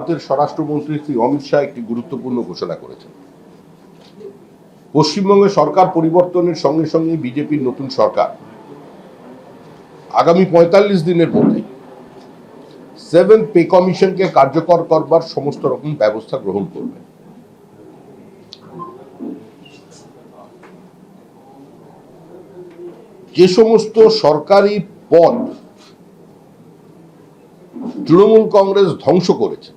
ভারতের স্বরাষ্ট্রমন্ত্রী শ্রী অমিত শাহ একটি গুরুত্বপূর্ণ ঘোষণা করেছেন। পশ্চিমবঙ্গে সরকার পরিবর্তনের সঙ্গে সঙ্গে বিজেপির নতুন সরকার আগামী ৪৫ দিনের মধ্যে 7th পে কমিশনকে কার্যকর করবার সমস্ত রকম ব্যবস্থা গ্রহণ করবে। যে সমস্ত সরকারি পদ তৃণমূল কংগ্রেস ধ্বংস করেছে,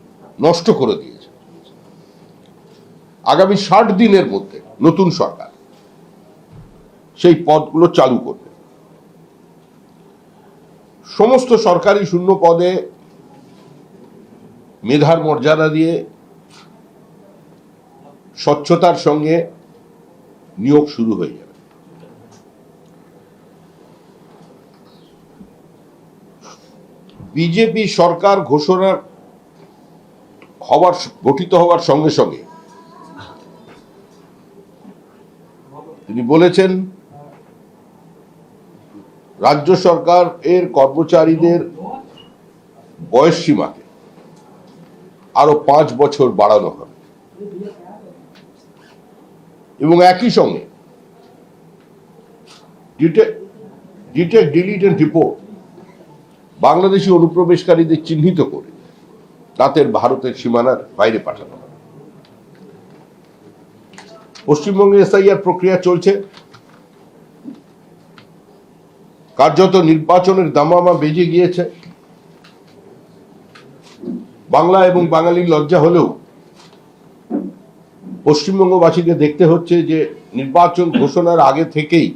নষ্ট করে দিয়েছে, আগামী ৬০ দিনের মধ্যে নতুন সরকার সেই পদগুলো চালু করবে। সমস্ত সরকারি শূন্য পদে মেধার মর্যাদা দিয়ে স্বচ্ছতার সঙ্গে নিয়োগ শুরু হয়ে যাবে। বিজেপি সরকার ঘোষণা গঠিত হওয়ার সঙ্গে সঙ্গে তিনি বলেছেন রাজ্য সরকার এর কর্মচারীদের বয়স সীমাকে আরো 5 বছর বাড়ানো হবে এবং একই সঙ্গে detect, delete and report Bangladeshi অনুপ্রবেশকারীদের চিহ্নিত করে তাদের ভারতের সীমানার বাইরে পাঠানো হবে। পশ্চিমবঙ্গে এসআইআর প্রক্রিয়া চলছে। কার্যত নির্বাচনের দামামা বেজে গিয়েছে। বাংলা এবং বাঙালির লজ্জা হলেও পশ্চিমবঙ্গবাসীকে দেখতে হচ্ছে যে নির্বাচন ঘোষণার আগে থেকেই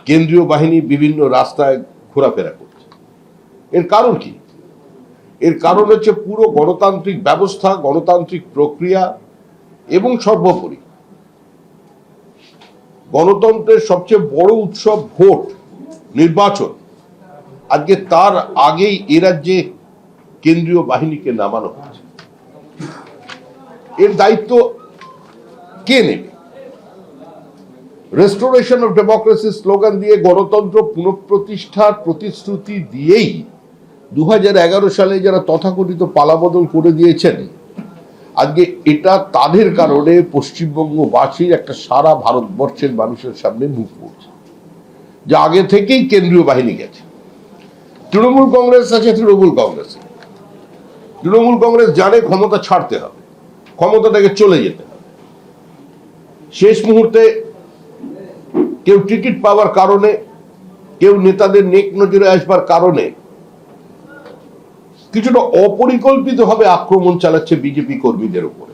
কেন্দ্রীয় বাহিনী বিভিন্ন রাস্তায় ঘোরাফেরা করছে। এর কারণ কি? এর কারণ হচ্ছে পুরো গণতান্ত্রিক ব্যবস্থা, গণতান্ত্রিক প্রক্রিয়া এবং সর্বোপরি গণতন্ত্রের সবচেয়ে বড় উৎসব ভোট, নির্বাচন, আজকে তার আগেই এ রাজ্যে কেন্দ্রীয় বাহিনীকে নামানো হচ্ছে। এর দায়িত্ব কে নেবে? রেস্টোরেশন অফ ডেমোক্রেসি স্লোগান দিয়ে গণতন্ত্র পুনঃপ্রতিষ্ঠার প্রতিশ্রুতি দিয়েই 2011 সালে যারা তথাকথিত পালাবদল করে দিয়েছেন, আজকে এটা তাদের কারণে পশ্চিমবঙ্গবাসীর একটা সারা ভারতবর্ষের মানুষের সামনে মুখ পড়ছে যে আগে থেকেই কেন্দ্রীয় বাহিনী গেছে। তৃণমূল কংগ্রেস আছে, তৃণমূল কংগ্রেস জানে ক্ষমতা ছাড়তে হবে, ক্ষমতা থেকে চলে যেতে হবে। শেষ মুহূর্তে কেউ টিকিট পাওয়ার কারণে, কেউ নেতাদের নেক নজরে আসবার কারণে কিছুটা অপরিকল্পিতভাবে আক্রমণ চালাচ্ছে বিজেপি কর্মীদের উপরে।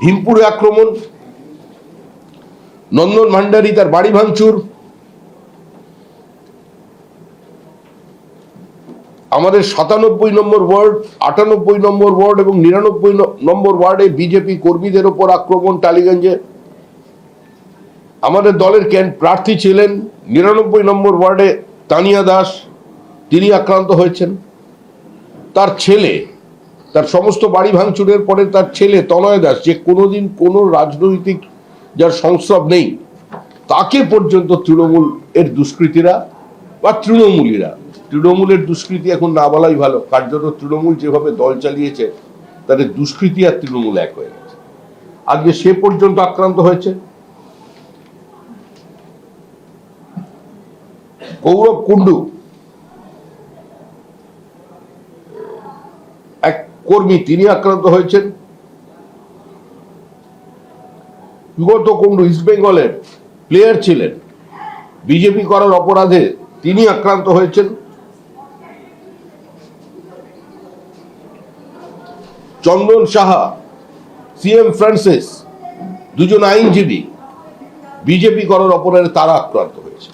ভীমপুরে আক্রমণ, নন্দন ভান্ডারী তার বাড়ি ভাঙচুর, আমাদের 97 নম্বর ওয়ার্ড, 98 নম্বর ওয়ার্ড এবং 99 নম্বর ওয়ার্ডে বিজেপি কর্মীদের উপর আক্রমণ। টালিগঞ্জে আমাদের দলের প্রার্থী ছিলেন 99 নম্বর ওয়ার্ডে তানিয়া দাস, তিনি আক্রান্ত হয়েছেন। তার ছেলে, তার সমস্ত বাড়ি ভাঙচুরের পরে তার ছেলে তনয় দাস, যে কোনোদিন কোনো রাজনৈতিক যার সংস্রব নেই, তাকে পর্যন্ত তৃণমূল এর দুষ্কৃতীরা বা তৃণমূলের দুষ্কৃতি এখন না বলাই ভালো। কার্যত তৃণমূল যেভাবে দল চালিয়েছে তাদের দুষ্কৃতি আর তৃণমূল এক হয়ে গেছে। আজকে সে পর্যন্ত আক্রান্ত হয়েছে। গৌরব কুণ্ডু এক কর্মী, তিনি আক্রান্ত হয়েছেন। বিগত কুণ্ডু ইস্ট বেঙ্গলের প্লেয়ার ছিলেন, বিজেপি করার অপরাধে তিনি আক্রান্ত হয়েছেন। চন্দন সাহা, সিএম ফ্রান্সিস, দুজন আইনজীবী বিজেপি করার অপরাধে তারা আক্রান্ত হয়েছে।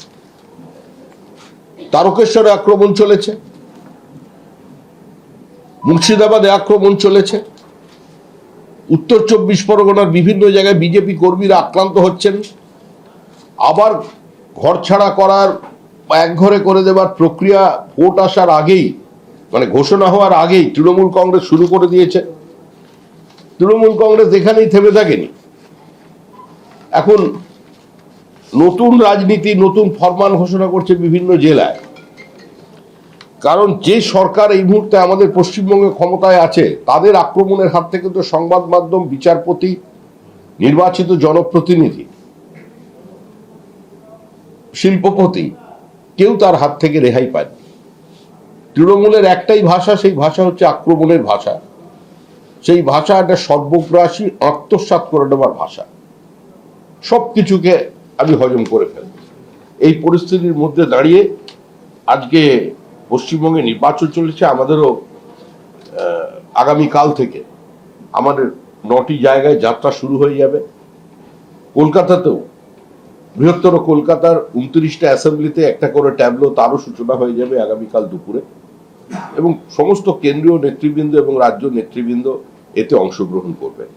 তারকেশ্বরে আক্রমণ চলেছে, মুর্শিদাবাদে আক্রমণ চলেছে, উত্তর 24 পরগনার বিভিন্ন জায়গায় বিজেপি কর্মীরা আক্রান্ত হচ্ছেন। আবার ঘর ছাড়া করার, একঘরে করে দেবার প্রক্রিয়া ভোট আসার আগেই, মানে ঘোষণা হওয়ার আগেই তৃণমূল কংগ্রেস শুরু করে দিয়েছে। তৃণমূল কংগ্রেস এখানেই থেমে থাকেনি, এখন নতুন রাজনীতি, নতুন ফরমান ঘোষণা করছে বিভিন্ন জেলায়। কারণ যে সরকার এই মুহূর্তে আমাদের পশ্চিমবঙ্গে ক্ষমতায় আছে তাদের আক্রমণের হাত থেকে তো সংবাদ মাধ্যম, বিচারপতি, নির্বাচিত জনপ্রতিনিধি, শিল্পপতি কেউ তার হাত থেকে রেহাই পায়নি। তৃণমূলের একটাই ভাষা, সেই ভাষা হচ্ছে আক্রমণের ভাষা। সেই ভাষা একটা সর্বগ্রাসী, আত্মসাৎ করে নেবার ভাষা। সবকিছুকে আমি হজম করে ফেলব। এই পরিস্থিতির মধ্যে দাঁড়িয়ে আজকে পশ্চিমবঙ্গে নির্বাচন চলেছে। আমাদেরও আগামীকাল থেকে আমাদের 9টি জায়গায় যাত্রা শুরু হয়ে যাবে। কলকাতাতেও বৃহত্তর কলকাতার 29টা অ্যাসেম্বলিতে একটা করে ট্যাবলো, তারও সূচনা হয়ে যাবে আগামীকাল দুপুরে। এবং সমস্ত কেন্দ্রীয় নেতৃবৃন্দ এবং রাজ্য নেতৃবৃন্দ এতে অংশগ্রহণ করবেন।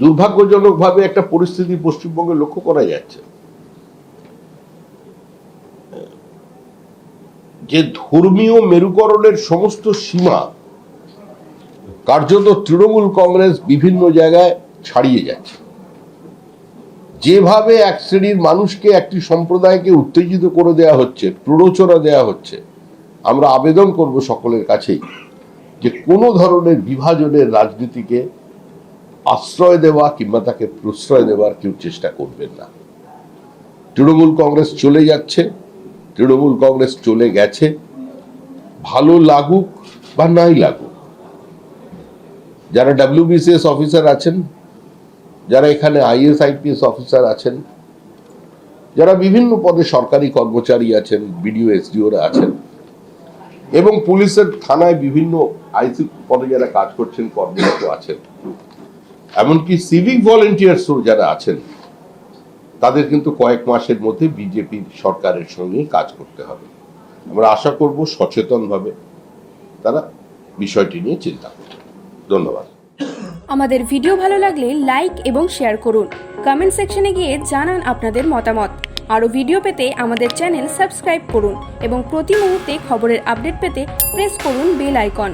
দুর্ভাগ্যজনকভাবে একটা পরিস্থিতি পশ্চিমবঙ্গে লক্ষ্য করা যাচ্ছে যে ধর্মীয় মেরুকরণের সমস্ত সীমা কার্যত তৃণমূল কংগ্রেস বিভিন্ন জায়গায় ছাড়িয়ে যাচ্ছে। যেভাবে এক শ্রেণীর মানুষকে, একটি সম্প্রদায়কে উত্তেজিত করে দেয়া হচ্ছে, প্ররোচনা দেয়া হচ্ছে, আমরা আবেদন করব সকলের কাছেই যে কোনো ধরনের বিভাজনের রাজনীতিকে আশ্রয় দেওয়া কিংবা তাকে প্রশ্রয় দেওয়ার কেউ চেষ্টা করবেন না। তৃণমূল কংগ্রেস চলে যাচ্ছে, তৃণমূল কংগ্রেস চলে গেছে, ভালো লাগুক বা নাই লাগুক। যারা WBCS অফিসার আছেন, যারা এখানে IAS IPS অফিসার আছেন, যারা বিভিন্ন পদে সরকারি কর্মচারী আছেন, BDO SDOরা আছেন, এবং পুলিশের থানায় বিভিন্ন IC পদে যারা কাজ করছেন, কর্মরত আছেন, এমনকি সিভিক ভলেন্টিয়ার্সও যারা আছেন, তাদের কিন্তু কয়েক মাসের মধ্যে বিজেপি সরকারের সঙ্গে কাজ করতে হবে। আমরা আশা করব সচেতনভাবে তারা বিষয়টি নিয়ে চিন্তা করবে। ধন্যবাদ। আমাদের ভিডিও ভালো লাগলে লাইক এবং শেয়ার করুন। কমেন্ট সেকশনে গিয়ে জানান আপনাদের মতামত। আরও ভিডিও পেতে আমাদের চ্যানেল সাবস্ক্রাইব করুন এবং প্রতি মুহূর্তে খবরের আপডেট পেতে প্রেস করুন বেল আইকন।